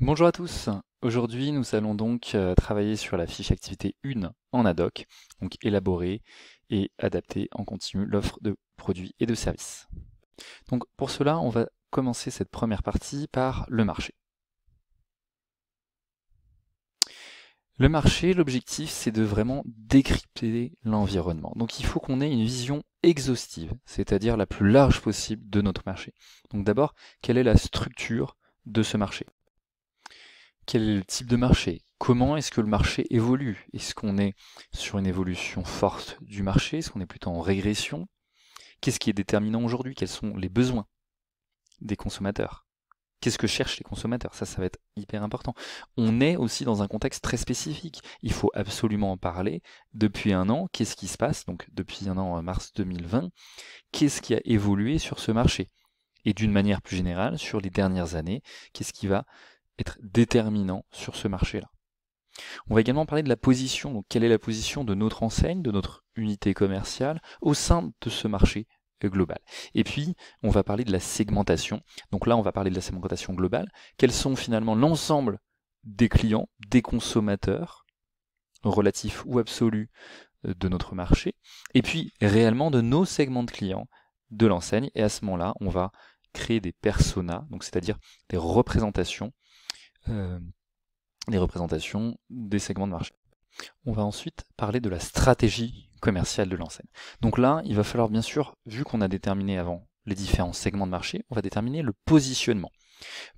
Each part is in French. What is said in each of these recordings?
Bonjour à tous. Aujourd'hui, nous allons donc travailler sur la fiche activité 1 en ad hoc, donc élaborer et adapter en continu l'offre de produits et de services. Donc pour cela, on va commencer cette première partie par le marché. Le marché, l'objectif, c'est de vraiment décrypter l'environnement. Donc il faut qu'on ait une vision exhaustive, c'est-à-dire la plus large possible de notre marché. Donc d'abord, quelle est la structure de ce marché? Quel est le type de marché? Comment est-ce que le marché évolue? Est-ce qu'on est sur une évolution forte du marché? Est-ce qu'on est plutôt en régression? Qu'est-ce qui est déterminant aujourd'hui? Quels sont les besoins des consommateurs? Qu'est-ce que cherchent les consommateurs? Ça va être hyper important. On est aussi dans un contexte très spécifique. Il faut absolument en parler. Depuis un an, qu'est-ce qui se passe? Donc depuis un an, mars 2020, qu'est-ce qui a évolué sur ce marché? Et d'une manière plus générale, sur les dernières années, qu'est-ce qui va être déterminant sur ce marché-là? On va également parler de la position. Donc, quelle est la position de notre enseigne, de notre unité commerciale au sein de ce marché global? Et puis, on va parler de la segmentation. Donc là, on va parler de la segmentation globale. Quels sont finalement l'ensemble des clients, des consommateurs, relatifs ou absolus de notre marché, et puis réellement de nos segments de clients de l'enseigne. Et à ce moment-là, on va créer des personas, donc c'est-à-dire des représentations euh, des segments de marché. On va ensuite parler de la stratégie commerciale de l'enseigne. Donc là, il va falloir bien sûr, vu qu'on a déterminé avant les différents segments de marché, on va déterminer le positionnement.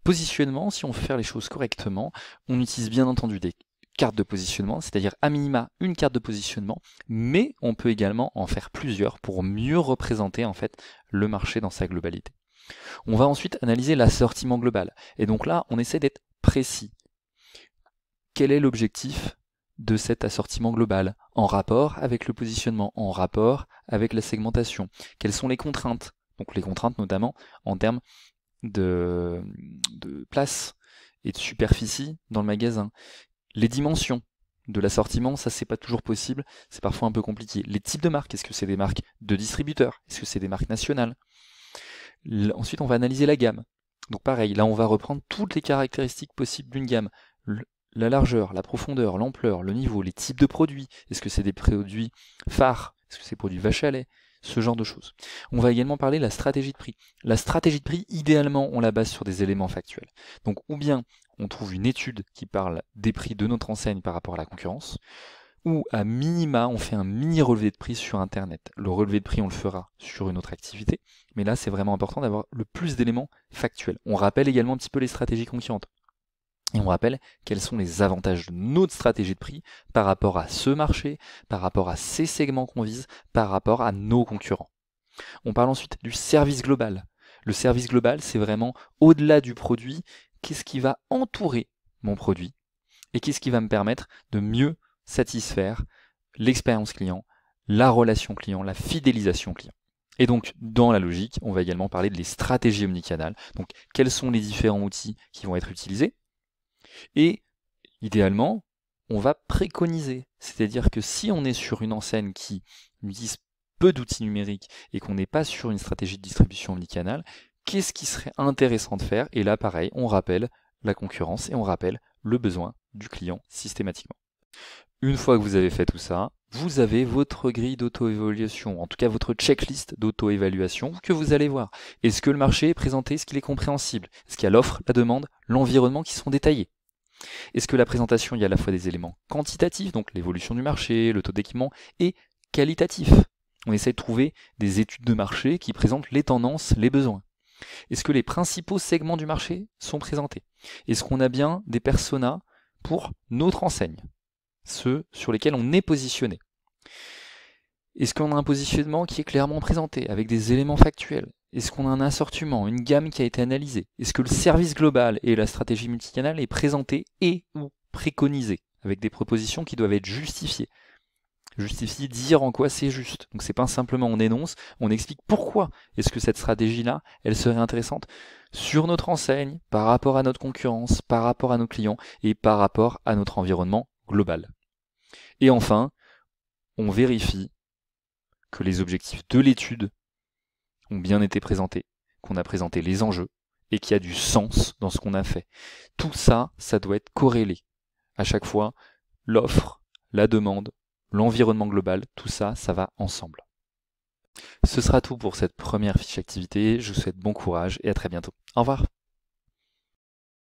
Positionnement, si on veut faire les choses correctement, on utilise bien entendu des cartes de positionnement, c'est-à-dire à minima une carte de positionnement, mais on peut également en faire plusieurs pour mieux représenter en fait le marché dans sa globalité. On va ensuite analyser l'assortiment global. Et donc là, on essaie d'être précis. Quel est l'objectif de cet assortiment global en rapport avec le positionnement, en rapport avec la segmentation? Quelles sont les contraintes? Donc les contraintes notamment en termes de, de place et de superficie dans le magasin. Les dimensions de l'assortiment, ça c'est pas toujours possible, c'est parfois un peu compliqué. Les types de marques, est-ce que c'est des marques de distributeurs? Est-ce que c'est des marques nationales? Ensuite on va analyser la gamme. Donc pareil, là on va reprendre toutes les caractéristiques possibles d'une gamme. La largeur, la profondeur, l'ampleur, le niveau, les types de produits. Est-ce que c'est des produits phares? Est-ce que c'est des produits vache à lait? Ce genre de choses. On va également parler de la stratégie de prix. La stratégie de prix, idéalement, on la base sur des éléments factuels. Donc, ou bien on trouve une étude qui parle des prix de notre enseigne par rapport à la concurrence, ou à minima, on fait un mini relevé de prix sur Internet. Le relevé de prix, on le fera sur une autre activité, mais là, c'est vraiment important d'avoir le plus d'éléments factuels. On rappelle également un petit peu les stratégies concurrentes. Et on rappelle quels sont les avantages de notre stratégie de prix par rapport à ce marché, par rapport à ces segments qu'on vise, par rapport à nos concurrents. On parle ensuite du service global. Le service global, c'est vraiment au-delà du produit, qu'est-ce qui va entourer mon produit et qu'est-ce qui va me permettre de mieux satisfaire l'expérience client, la relation client, la fidélisation client. Et donc, dans la logique, on va également parler des stratégies omnicanales. Donc, quels sont les différents outils qui vont être utilisés? Et idéalement, on va préconiser. C'est-à-dire que si on est sur une enseigne qui utilise peu d'outils numériques et qu'on n'est pas sur une stratégie de distribution omnicanale, qu'est-ce qui serait intéressant de faire? Et là, pareil, on rappelle la concurrence et on rappelle le besoin du client systématiquement. Une fois que vous avez fait tout ça, vous avez votre grille d'auto-évaluation, en tout cas votre checklist d'auto-évaluation que vous allez voir. Est-ce que le marché est présenté? Est-ce qu'il est compréhensible? Est-ce qu'il y a l'offre, la demande, l'environnement qui sont détaillés? Est-ce que la présentation, il y a à la fois des éléments quantitatifs, donc l'évolution du marché, le taux d'équipement, et qualitatifs? On essaie de trouver des études de marché qui présentent les tendances, les besoins. Est-ce que les principaux segments du marché sont présentés? Est-ce qu'on a bien des personas pour notre enseigne, ceux sur lesquels on est positionné? Est-ce qu'on a un positionnement qui est clairement présenté, avec des éléments factuels? Est-ce qu'on a un assortiment, une gamme qui a été analysée? Est-ce que le service global et la stratégie multicanale est présenté et ou préconisé, avec des propositions qui doivent être justifiées? Justifier, dire en quoi c'est juste. Donc c'est pas simplement on énonce, on explique pourquoi est-ce que cette stratégie-là, elle serait intéressante sur notre enseigne, par rapport à notre concurrence, par rapport à nos clients et par rapport à notre environnement global. Et enfin, on vérifie que les objectifs de l'étude ont bien été présentés, qu'on a présenté les enjeux et qui a du sens dans ce qu'on a fait. Tout ça, ça doit être corrélé. À chaque fois, l'offre, la demande, l'environnement global, tout ça, ça va ensemble. Ce sera tout pour cette première fiche activité. Je vous souhaite bon courage et à très bientôt. Au revoir.